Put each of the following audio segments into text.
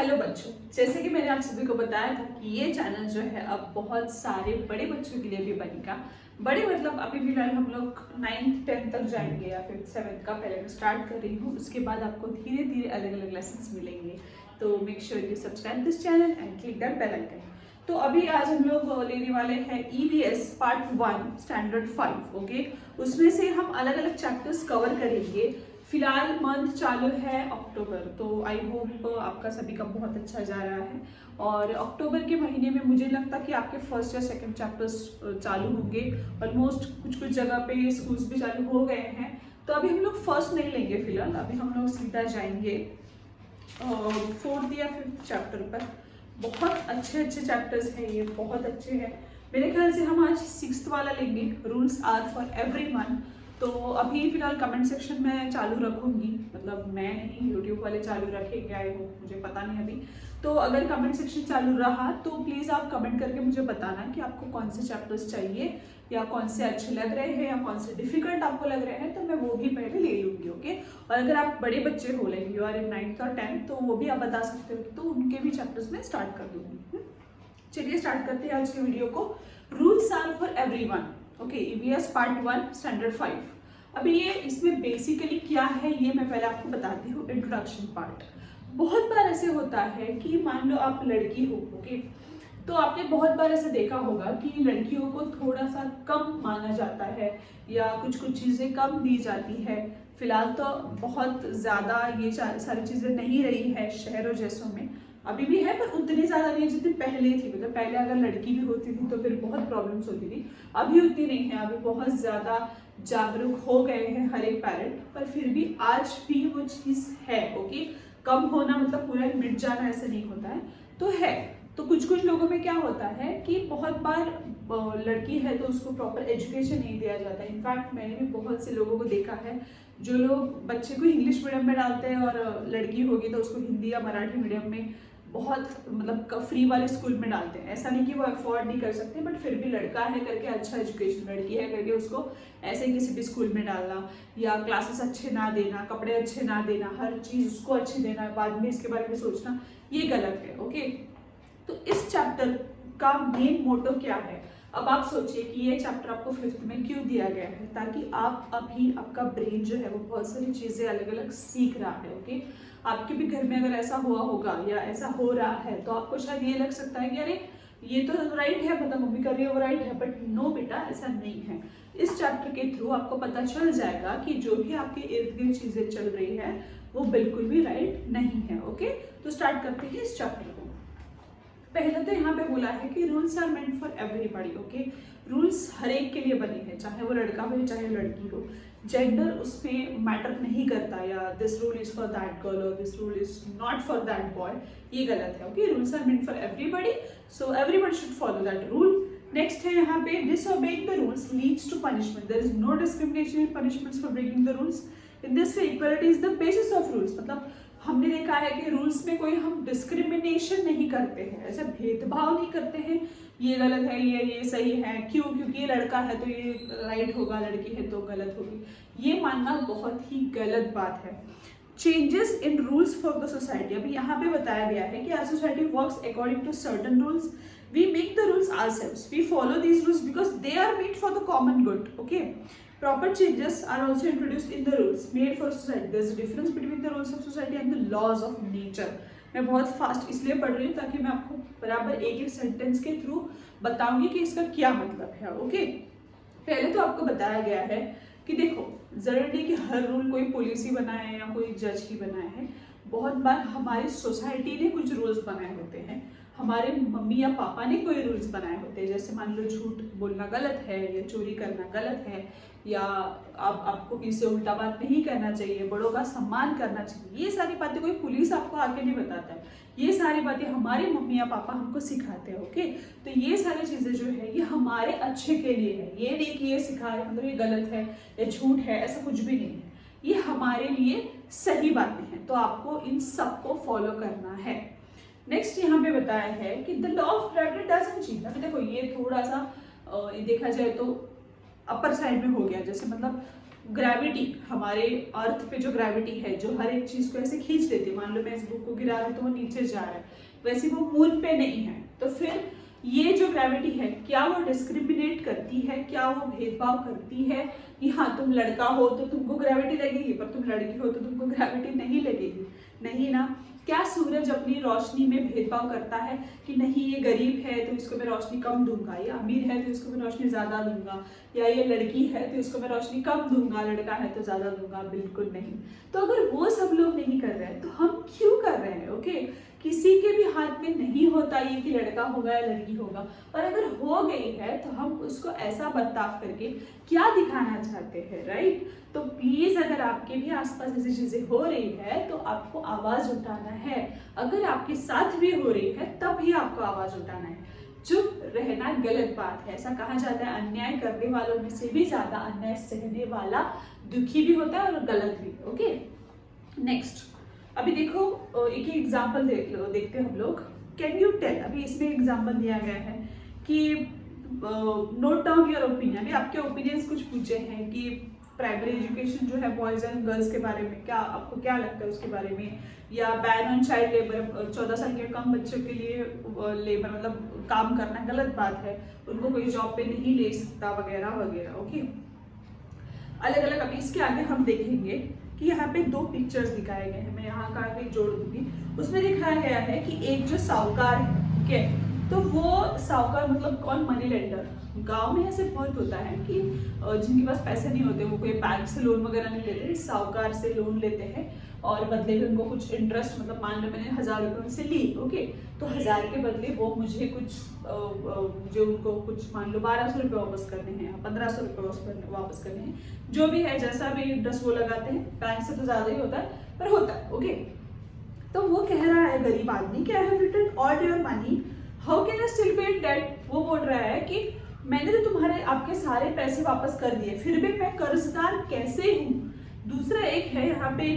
Hello बच्चों, जैसे कि मैंने आप सभी को बताया था कि ये चैनल जो है अब बहुत सारे बड़े बच्चों के लिए भी बनेगा। बड़े मतलब अभी फिलहाल हम लोग 9th 10th तक जाएंगे या फिर 7th का पहले मैं स्टार्ट कर रही हूँ। उसके बाद आपको धीरे धीरे अलग अलग लेसन्स मिलेंगे। तो make sure you subscribe this channel and click that bell icon. तो अभी आज हम लोग लेने वाले हैं EVS पार्ट 1 स्टैंडर्ड 5। ओके, उसमें से हम अलग अलग चैप्टर्स कवर करेंगे। फिलहाल मंथ चालू है अक्टूबर, तो आई होप आपका सभी का बहुत अच्छा जा रहा है। और अक्टूबर के महीने में मुझे लगता कि आपके फर्स्ट या सेकंड चैप्टर्स चालू होंगे। ऑलमोस्ट कुछ कुछ जगह पे स्कूल्स भी चालू हो गए हैं। तो अभी हम लोग फर्स्ट नहीं लेंगे फिलहाल, अभी हम लोग सीधा जाएंगे 4th या 5th चैप्टर पर। बहुत अच्छे अच्छे चैप्टर्स हैं, ये बहुत अच्छे हैं। मेरे ख्याल से हम आज 6th वाला लेंगे, रूल्स आर फॉर एवरीवन। तो अभी फिलहाल कमेंट सेक्शन में चालू रखूंगी, मतलब मैं नहीं, यूट्यूब वाले चालू रखेंगे आई होप, मुझे पता नहीं अभी। तो अगर कमेंट सेक्शन चालू रहा तो प्लीज़ आप कमेंट करके मुझे बताना कि आपको कौन से चैप्टर्स चाहिए या कौन से अच्छे लग रहे हैं या कौन से डिफिकल्ट आपको लग रहे हैं, तो मैं वो भी पहले ले लूँगी। ओके, और अगर आप बड़े बच्चे हो, like you are in 9th और 10th, तो वो भी आप बता सकते हो, तो उनके भी चैप्टर्स में स्टार्ट कर दूँगी। चलिए स्टार्ट करते हैं आज के वीडियो को। Rules are for everyone. Okay, EVS part 1 standard 5। अभी ये इसमें बेसिकली क्या है ये मैं पहले आपको बताती हूँ। Introduction part. बहुत बार ऐसे होता है कि मान लो आप लड़की हो, ओके, तो आपने बहुत बार ऐसे देखा होगा कि लड़कियों को थोड़ा सा कम माना जाता है या कुछ कुछ चीज़ें कम दी जाती है। फिलहाल तो बहुत ज़्यादा ये सारी चीज़ें नहीं रही है शहरों जैसों में, अभी भी है पर उतनी ज़्यादा नहीं जितनी पहले थी। मतलब पहले अगर लड़की भी होती थी तो फिर बहुत प्रॉब्लम्स होती थी, अभी उतनी नहीं है। अभी बहुत ज़्यादा जागरूक हो गए हैं हर एक पेरेंट, पर फिर भी आज भी वो चीज़ है। ओके, कम होना मतलब पूरा मिट जाना ऐसा नहीं होता है, तो है। तो कुछ कुछ लोगों में क्या होता है कि बहुत बार लड़की है तो उसको प्रॉपर एजुकेशन नहीं दिया जाता है। इनफैक्ट मैंने भी बहुत से लोगों को देखा है जो लोग बच्चे को इंग्लिश मीडियम में डालते हैं और लड़की होगी तो उसको हिंदी या मराठी मीडियम में बहुत मतलब फ्री वाले स्कूल में डालते हैं। ऐसा नहीं कि वो अफोर्ड नहीं कर सकते, बट फिर भी लड़का है करके अच्छा एजुकेशन, लड़की है करके उसको ऐसे किसी भी स्कूल में डालना या क्लासेस अच्छे ना देना, कपड़े अच्छे ना देना, हर चीज़ उसको अच्छी देना, बाद में इसके बारे में सोचना, ये गलत है। ओके, तो इस चैप्टर का मेन मोटो क्या है? अब आप सोचिए कि ये चैप्टर आपको 5th में क्यों दिया गया है, ताकि आप अभी आपका ब्रेन जो है वो बहुत सारी चीज़ें अलग अलग सीख रहा है। ओके, आपके भी घर में अगर ऐसा हुआ होगा या ऐसा हो रहा है तो आपको शायद ये लग सकता है कि अरे ये तो राइट है, मतलब मम्मी कर रही है वो राइट है, बट नो बेटा, ऐसा नहीं है। इस चैप्टर के थ्रू आपको पता चल जाएगा कि जो भी आपके इर्द गिर्द चीज़ें चल रही है वो बिल्कुल भी राइट नहीं है। ओके, तो स्टार्ट करते हैं इस चैप्टर को। पहले तो यहाँ पे बोला है कि rules are meant for everybody. Okay, rules हर एक के लिए बने हैं, चाहे वो लड़का हो या चाहे लड़की हो। जेंडर उसमें मैटर नहीं करता, या this rule is for that girl और this rule is not for that boy, ये गलत है। Okay, rules are meant for everybody, so everybody should follow that rule. Next है यहाँ पे disobeying the rules leads to punishment. There is no discrimination in punishments for breaking the rules. In this way equality is the basis of rules. मतलब हमने देखा है कि rules में कोई हम डिस्क्रिमिनेशन नहीं करते हैं, ऐसे भेदभाव नहीं करते हैं, ये गलत है ये सही है, क्यों? क्योंकि ये लड़का है तो ये राइट होगा, लड़की है तो गलत होगी, ये मानना बहुत ही गलत बात है। Changes in rules for the society. अभी यहाँ पे बताया गया है कि our society works according to certain rules, we make the rules ourselves, we follow these rules because they are made for the common good. Okay, proper changes are also introduced in the rules made for society. There is a difference between the rules of society and the laws of nature. मैं बहुत fast इसलिए पढ़ रही हूँ ताकि मैं आपको बराबर एक एक सेंटेंस के थ्रू बताऊंगी कि इसका क्या मतलब है। ओके, पहले तो आपको बताया गया है कि देखो, जरूरी नहीं कि हर रूल कोई पुलिस ही बनाए या कोई जज ही बनाए हैं। बहुत बार हमारी सोसाइटी ने कुछ रूल्स बनाए होते हैं, हमारे मम्मी या पापा ने कोई रूल्स बनाए होते हैं। जैसे मान लो झूठ बोलना गलत है या चोरी करना गलत है, या आपको किसी से उल्टा बात नहीं करना चाहिए, बड़ों का सम्मान करना चाहिए। ये सारी बातें कोई पुलिस आपको आके नहीं बताता है, ये सारी बातें हमारे मम्मी या पापा हमको सिखाते हैं। ओके, तो ये सारी चीज़ें जो है ये हमारे अच्छे के लिए है, ये नहीं कि ये सिखा रहे मतलब ये गलत है या झूठ है, ऐसा कुछ भी नहीं है, ये हमारे लिए सही बातें हैं। तो आपको इन सबको फॉलो करना है। नेक्स्ट यहाँ पे बताया है कि the law of gravity doesn't change. देखो ये थोड़ा सा देखा जाए तो अपर साइड में हो गया, जैसे मतलब ग्रेविटी, हमारे अर्थ पे जो ग्रेविटी है जो हर एक चीज को ऐसे खींच लेती है, मान लो मैं इस बुक को गिरा रहा हूँ तो वो नीचे जा रहा है, वैसे वो मून पे नहीं है। तो फिर ये जो ग्रेविटी है क्या वो डिस्क्रिमिनेट करती है, क्या वो भेदभाव करती है कि हाँ तुम लड़का हो तो तुमको ग्रेविटी लगेगी पर तुम लड़की हो तो तुमको ग्रेविटी नहीं लगेगी? नहीं ना। क्या सूरज अपनी रोशनी में भेदभाव करता है कि नहीं ये गरीब है तो इसको मैं रोशनी कम दूंगा, या अमीर है तो इसको मैं रोशनी ज्यादा दूंगा, या ये लड़की है तो इसको मैं रोशनी कम दूंगा, लड़का है तो ज्यादा दूंगा? बिल्कुल नहीं। तो अगर वो सब लोग नहीं कर रहे हैं तो हम क्यों कर रहे हैं? ओके, किसी के भी हाथ में नहीं होता ये कि लड़का होगा या लड़की होगा, और अगर हो गई है तो हम उसको ऐसा बर्ताव करके क्या दिखाना चाहते हैं, राइट? तो प्लीज अगर आपके भी आसपास ऐसी चीजें हो रही है तो आपको आवाज उठाना है। अगर आपके साथ भी हो रही है तब भी आपको आवाज उठाना है। चुप रहना गलत बात है। ऐसा कहा जाता है अन्याय करने वालों में से भी ज्यादा अन्याय सहने वाला दुखी भी होता है और गलत भी। ओके, नेक्स्ट अभी देखो एक ही एग्जाम्पल देखते हैं हम लोग। कैन यू टेल, अभी इसमें एग्जाम्पल दिया गया है कि नोट डाउन योर ओपिनियन। अभी आपके ओपिनियंस कुछ पूछे हैं कि प्राइमरी एजुकेशन जो है बॉयज एंड गर्ल्स के बारे में क्या आपको क्या लगता है उसके बारे में, या बैन ऑन चाइल्ड लेबर, 14 साल के कम बच्चों के लिए लेबर मतलब काम करना गलत बात है, उनको कोई जॉब पे नहीं ले सकता वगैरह वगैरह। ओके, अलग अलग। अभी इसके आगे हम देखेंगे कि यहाँ पे 2 पिक्चर्स दिखाए गए हैं, मैं यहाँ का आगे जोड़ दूंगी। उसमें दिखाया गया है कि एक जो साहूकार है, ठीक है, तो वो साहूकार मतलब कौन? Money lender. गांव में ऐसे बहुत होता है कि जिनके पास पैसे नहीं होते वो कोई बैंक से लोन वगैरह नहीं लेते, साहूकार से लोन लेते हैं और बदले में उनको कुछ इंटरेस्ट, मतलब मान लो मैंने 1000 रुपये उनसे ली, ओके, तो 1000 के बदले वो मुझे कुछ जो उनको कुछ मान लो 1200 रुपये वापस करने हैं, 1500 रुपये वापस करने हैं, जो भी है, जैसा भी इंटरेस्ट वो लगाते हैं। बैंक से तो ज्यादा ही होता है पर होता है। ओके, तो वो कह रहा है गरीब आदमी कि I have return all your money, how can I still पे डेट? वो बोल रहा है कि मैंने तो तुम्हारे आपके सारे पैसे वापस कर दिए फिर भी मैं कर्जदार कैसे हूँ? दूसरा एक है यहाँ पे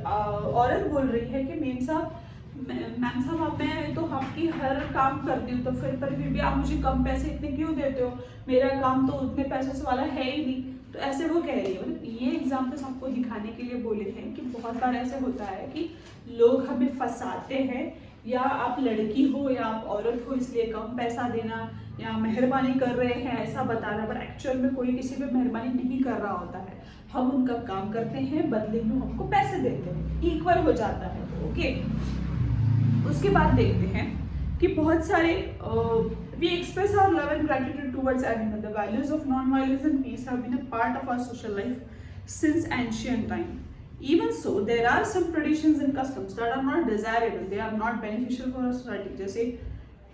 औरत बोल रही है कि मैम साहब मैं तो आपकी हर काम करती हूँ तो फिर भी आप मुझे कम पैसे इतने क्यों देते हो? मेरा काम तो उतने पैसों से वाला है ही नहीं। तो ऐसे वो कह रही है। मतलब ये एग्जाम्पल्स आपको दिखाने के लिए बोले हैं कि बहुत बार ऐसे होता है कि लोग हमें फंसाते हैं, या आप लड़की हो या आप औरत हो इसलिए कम पैसा देना या मेहरबानी कर रहे हैं ऐसा बताना, पर एक्चुअल में कोई किसी पे मेहरबानी नहीं कर रहा होता है। हम उनका काम करते हैं, बदले में हमको पैसे देते हैं, इक्वल हो जाता है। ओके, उसके बाद देखते हैं कि बहुत सारे we express our love and gratitude towards animal. The values of non-violence and peace have been a part of our social life since ancient time. Even so, there are some traditions and customs that are not desirable. They are not beneficial for our society. जैसे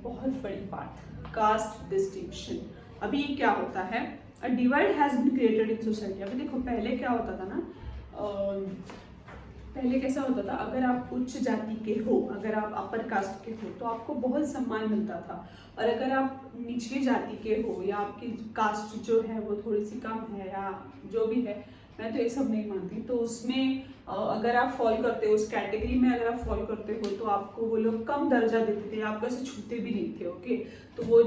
बहुत बड़ी बात, cast distinction. अभी क्या होता है, a divide has been created in society. अभी देखो पहले क्या होता था ना, पहले कैसा होता था, अगर आप उच्च जाति के हो, अगर आप अपर कास्ट के हो तो आपको बहुत सम्मान मिलता था, और अगर आप निचली जाति के हो या आपकी कास्ट जो है वो थोड़ी सी कम है या जो भी है, मैं तो ये सब नहीं मानती, तो उसमें अगर आप फॉल करते हो, उस कैटेगरी में अगर आप फॉल करते हो तो आपको वो लोग कम दर्जा देते थे, आपको ऐसे छूते भी नहीं थे। ओके, तो वो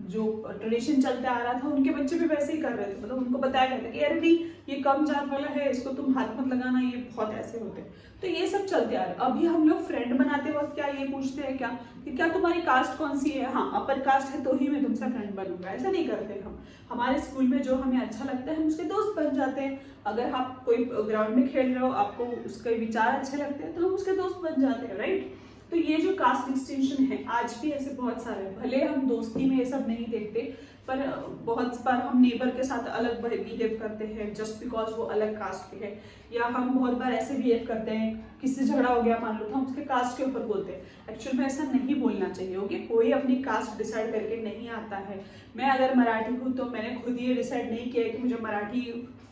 जो ट्रेडिशन चलता आ रहा था उनके बच्चे भी वैसे ही कर रहे थे, मतलब उनको बताया गया था कि अरे नहीं ये कम जात वाला है, इसको तुम हाथ मत लगाना, ये बहुत ऐसे होते हैं। तो ये सब चलते आ रहा है। अभी हम लोग फ्रेंड बनाते वक्त क्या ये पूछते हैं क्या कि क्या तुम्हारी कास्ट कौन सी है? हाँ, अपर कास्ट है तो ही मैं तुमसे फ्रेंड बनूंगा, ऐसा नहीं करते हम। हमारे स्कूल में जो हमें अच्छा लगता है हम उसके दोस्त बन जाते हैं। अगर आप कोई ग्राउंड में खेल रहे हो, आपको उसके विचार अच्छे लगते हैं तो हम उसके दोस्त बन जाते हैं, राइट? तो ये जो कास्ट डिस्टिंक्शन है आज भी ऐसे बहुत सारे हैं। भले हम दोस्ती में ये सब नहीं देखते, पर बहुत बार हम नेबर के साथ अलग बिहेव करते हैं जस्ट बिकॉज वो अलग कास्ट के है, या हम बहुत बार ऐसे बिहेव करते हैं, किससे झगड़ा हो गया मान लो तो हम उसके कास्ट के ऊपर बोलते हैं। एक्चुअल में ऐसा नहीं बोलना चाहिए। ओके, कोई अपनी कास्ट डिसाइड करके नहीं आता है। मैं अगर मराठी हूँ तो मैंने खुद ये डिसाइड नहीं किया है कि मुझे मराठी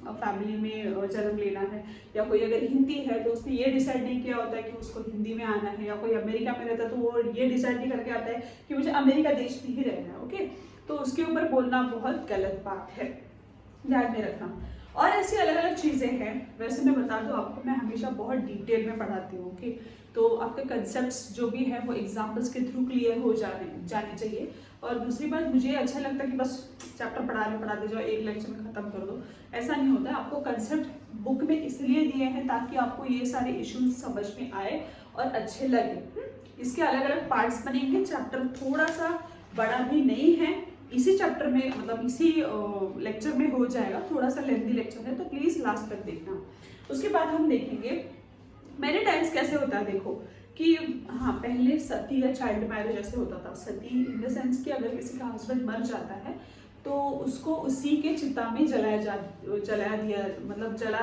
फैमिली में जन्म लेना है, या कोई अगर हिंदी है तो उसने ये डिसाइड नहीं किया होता है कि उसको हिंदी में आना है, या कोई अमेरिका में रहता है तो वो ये डिसाइड नहीं करके आता है कि मुझे अमेरिका देश में ही रहना है। ओके, तो उसके ऊपर बोलना बहुत गलत बात है, ध्यान में रखना। और ऐसी अलग अलग चीज़ें हैं। वैसे मैं बता दूं आपको, मैं हमेशा बहुत डिटेल में पढ़ाती हूँ। ओके, तो आपके कंसेप्ट्स जो भी है वो एग्जाम्पल्स के थ्रू क्लियर हो जाने चाहिए। और दूसरी बात, मुझे अच्छा लगता है कि बस चैप्टर पढ़ाते जाओ, एक लेक्चर में खत्म कर दो, ऐसा नहीं होता है। आपको कंसेप्ट बुक में इसलिए दिए हैं ताकि आपको ये सारे इश्यूज समझ में आए और अच्छे लगे। इसके अलग अलग पार्ट्स बनेंगे, चैप्टर थोड़ा सा बड़ा भी नहीं है, इसी चैप्टर में मतलब इसी लेक्चर में हो जाएगा, थोड़ा सा लेंथी लेक्चर है, तो प्लीज लास्ट तक देखना। उसके बाद हम देखेंगे मेनी टाइम्स कैसे होता है। देखो कि हाँ, पहले सती या चाइल्ड मैरिज ऐसे होता था। सती इन द सेंस कि अगर किसी का हस्बैंड मर जाता है तो उसको उसी के चिता में जला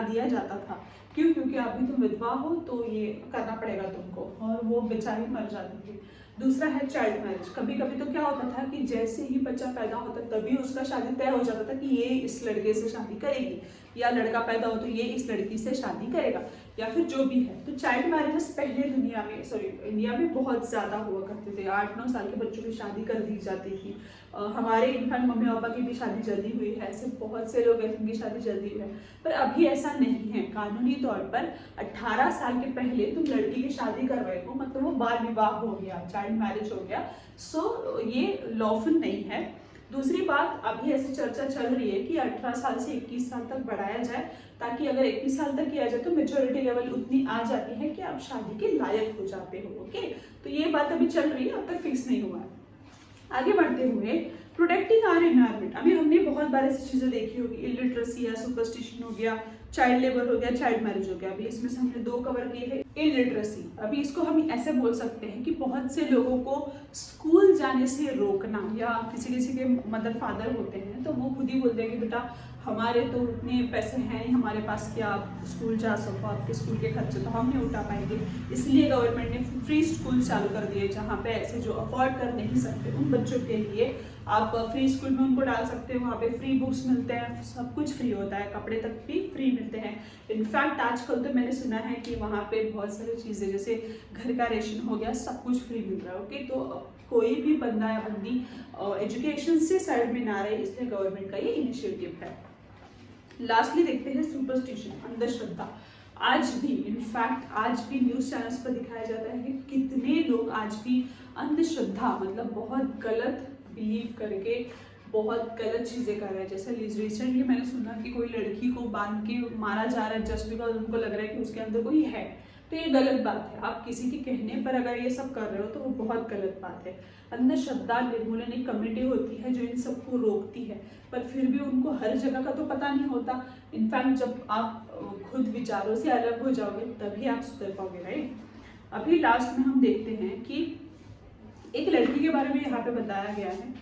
दिया जाता था। क्यों? क्योंकि अभी तुम विधवा हो तो ये करना पड़ेगा तुमको, और वो बेचारी मर जाती थी। दूसरा है चाइल्ड मैरिज। कभी कभी तो क्या होता था कि जैसे ही बच्चा पैदा होता तभी उसका शादी तय हो जाता था कि ये इस लड़के से शादी करेगी, या लड़का पैदा हो तो ये इस लड़की से शादी करेगा, या फिर जो भी है। तो चाइल्ड मैरिजेस पहले इंडिया में बहुत ज़्यादा हुआ करते थे। 8-9 साल के बच्चों की शादी कर दी जाती थी। हमारे इनफैक्ट मम्मी पापा की भी शादी जल्दी हुई है, ऐसे बहुत से लोग हैं जिनकी शादी जल्दी हुई है। पर अभी ऐसा नहीं है। कानूनी तौर पर 18 साल के पहले तुम लड़की की शादी कर रहे हो, मतलब वो बाल विवाह हो गया, चाइल्ड मैरिज हो गया। सो ये लॉफुल नहीं है। दूसरी बात, अभी ऐसी चर्चा चल रही है कि 18 साल से 21 साल तक बढ़ाया जाए, ताकि अगर 21 साल तक किया जाए तो मेच्योरिटी लेवल उतनी आ जाती है कि आप शादी के लायक हो जाते हो। ओके, तो ये बात अभी चल रही है, अब तक फिक्स नहीं हुआ है। आगे बढ़ते हुए, प्रोटेक्टिंग आवर एनवायरमेंट। अभी हमने बहुत बार ऐसी चीजें देखी होगी, इलिटरेसी या सुपरस्टिशन हो गया, चाइल्ड लेबर हो गया, चाइल्ड मैरिज हो गया। अभी इसमें से हमने 2 कवर किए हैं। इलिटरेसी, अभी इसको हम ऐसे बोल सकते हैं कि बहुत से लोगों को स्कूल जाने से रोकना, या किसी किसी के मदर फादर होते हैं तो वो खुद ही बोलते हैं कि बेटा हमारे तो उतने पैसे हैं नहीं हमारे पास कि आप स्कूल जा सको, आपके स्कूल के खर्चे तो हम नहीं उठा पाएंगे। इसलिए गवर्नमेंट ने फ्री स्कूल चालू कर दिए, जहाँ पे ऐसे जो अफोर्ड कर नहीं सकते उन बच्चों के लिए आप फ्री स्कूल में उनको डाल सकते हो। वहाँ पे फ्री बुक्स मिलते हैं, सब कुछ फ्री होता है, कपड़े तक भी फ्री मिलते हैं। इनफैक्ट आजकल तो मैंने सुना है कि वहाँ पे बहुत सारी चीज़ें जैसे घर का राशन हो गया, सब कुछ फ्री मिल रहा है। ओके, तो कोई भी बंदा या बंदी एजुकेशन से साइड में ना रहे, इसलिए गवर्नमेंट का ये इनिशिएटिव है। लास्टली देखते हैं सुपरस्टिशन, अंधश्रद्धा। आज भी इनफैक्ट आज भी न्यूज चैनल्स पर दिखाया जाता है कि कितने लोग आज भी अंधश्रद्धा मतलब बहुत गलत बिलीव करके बहुत गलत चीजें कर रहे हैं। जैसे रिसेंटली मैंने सुना कि कोई लड़की को बांध के मारा जा रहा है जस्ट बिकॉज उनको लग रहा है कि उसके अंदर कोई है। तो ये गलत बात है। आप किसी के कहने पर अगर ये सब कर रहे हो तो वो बहुत गलत बात है। अंधश्रद्धा निर्मूलन एक कमेटी होती है जो इन सबको रोकती है, पर फिर भी उनको हर जगह का तो पता नहीं होता। इनफैक्ट जब आप खुद विचारों से अलग हो जाओगे तभी आप सुधर पाओगे, राइट। अभी लास्ट में हम देखते हैं कि एक लड़की के बारे में यहाँ पे बताया गया है।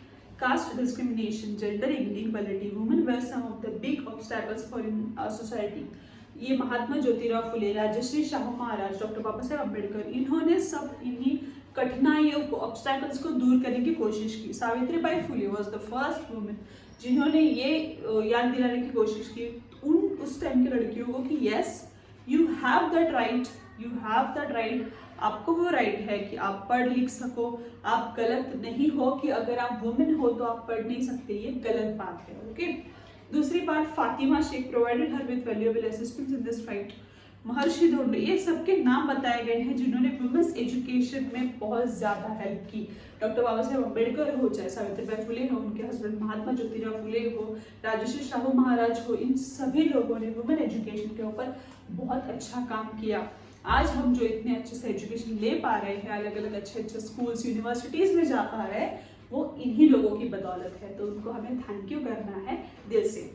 Caste discrimination, gender inequality, women were some of the big obstacles for in society. ये महात्मा ज्योतिराव फुले, राजश्री शाहू महाराज, डॉक्टर बाबा साहेब अम्बेडकर, इन्होंने सब इन्हीं कठिनाइयों को, ऑब्स्टैकल्स को दूर करने की कोशिश की। Savitribai Phule was the first women जिन्होंने ये याद दिलाने की कोशिश की उस टाइम की लड़कियों को कि yes you have that right, you have that right. आपको वो राइट है कि आप पढ़ लिख सको, आप गलत नहीं हो कि अगर आप वुमेन हो तो आप पढ़ नहीं सकते, ये गलत बात है। ओके, दूसरी बात, Fatima Shaikh provided her with valuable assistance in this fight. Maharshi Dhonde, ये सबके नाम बताए गए हैं जिन्होंने वुमेन्स एजुकेशन में बहुत ज्यादा हेल्प की। डॉक्टर बाबा साहेब अम्बेडकर हो, चाहे सावित्रीबाई फुले हो, उनके हस्बैंड महात्मा ज्योतिराव फुले हो, राजश्री शाहू महाराज हो, इन सभी लोगों ने वुमेन एजुकेशन के ऊपर बहुत अच्छा काम किया। आज हम जो इतने अच्छे से एजुकेशन ले पा रहे हैं, अलग अलग अच्छे स्कूल्स यूनिवर्सिटीज में जा पा रहे हैं, वो इन्हीं लोगों की बदौलत है। तो उनको हमें थैंक यू करना है दिल से।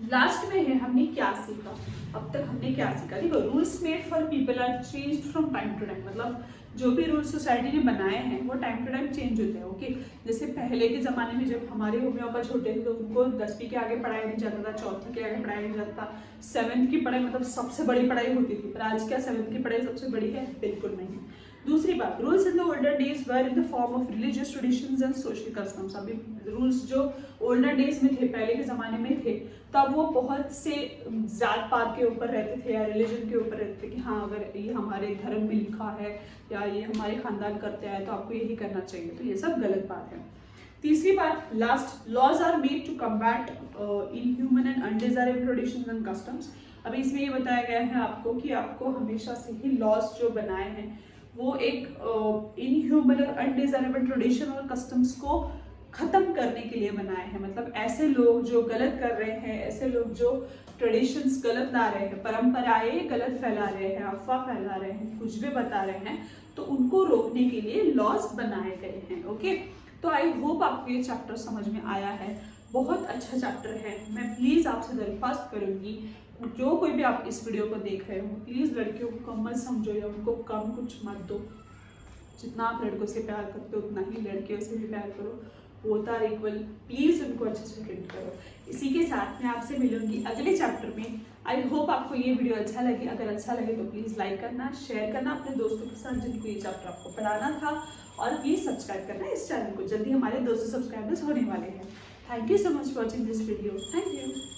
लास्ट में है हमने क्या सीखा। अब तक हमने क्या सीखा? देखो, rules made for people are changed from time to time. मतलब जो भी रूल्स सोसाइटी ने बनाए हैं वो टाइम टू टाइम चेंज होते हैं। ओके, जैसे पहले के जमाने में जब हमारे मम्मी पापा छोटे थे तो उनको 10वीं के आगे पढ़ाया नहीं जाता था, 4वीं के आगे पढ़ाया नहीं जाता था, 7th की पढ़ाई मतलब सबसे बड़ी पढ़ाई होती थी। पर आज क्या 7th की पढ़ाई सबसे बड़ी है? बिल्कुल नहीं। दूसरी बात, rules in the older days were in the form of religious traditions and social customs. अभी रूल्स जो ओल्डर डेज में थे, पहले के जमाने में थे, तब वो बहुत से जात पात के ऊपर रहते थे या रिलीजन के ऊपर रहते थे कि हाँ अगर ये हमारे धर्म में लिखा है या ये हमारे खानदान करते हैं तो आपको यही करना चाहिए। तो ये सब गलत बात है। तीसरी बात, last, laws are made to combat inhuman and undesirable traditions and customs. अभी इसमें ये बताया गया है आपको कि आपको हमेशा से ही लॉज जो बनाए हैं वो एक इनह्यूमन और अनडिजायरेबल ट्रेडिशन और कस्टम्स को ख़त्म करने के लिए बनाए हैं। मतलब ऐसे लोग जो गलत कर रहे हैं, ऐसे लोग जो ट्रेडिशंस गलत ला रहे हैं, परंपराएं गलत फैला रहे हैं, अफवाह फैला रहे हैं, कुछ भी बता रहे हैं, तो उनको रोकने के लिए लॉज बनाए गए हैं। ओके, तो आई होप आपको ये चैप्टर समझ में आया है। बहुत अच्छा चैप्टर है। मैं प्लीज़ आपसे दरख्वास्त करूँगी, जो कोई भी आप इस वीडियो को देख रहे हो, प्लीज़ लड़कियों को कम मत समझो या उनको कम कुछ मत दो। जितना आप लड़कों से प्यार करते हो उतना ही लड़कियों से भी प्यार करो। Both are equal. प्लीज़ उनको अच्छे से ट्रीट करो। इसी के साथ मैं आपसे मिलूंगी अगले चैप्टर में। आई होप आपको ये वीडियो अच्छा लगे। अगर अच्छा लगे तो प्लीज़ लाइक करना, शेयर करना अपने दोस्तों के साथ जिनको ये चैप्टर आपको पढ़ाना था, और प्लीज़ सब्सक्राइब करना इस चैनल को। जल्दी हमारे 200 सब्सक्राइबर्स होने वाले हैं। Thank you so much for watching this video. Thank you.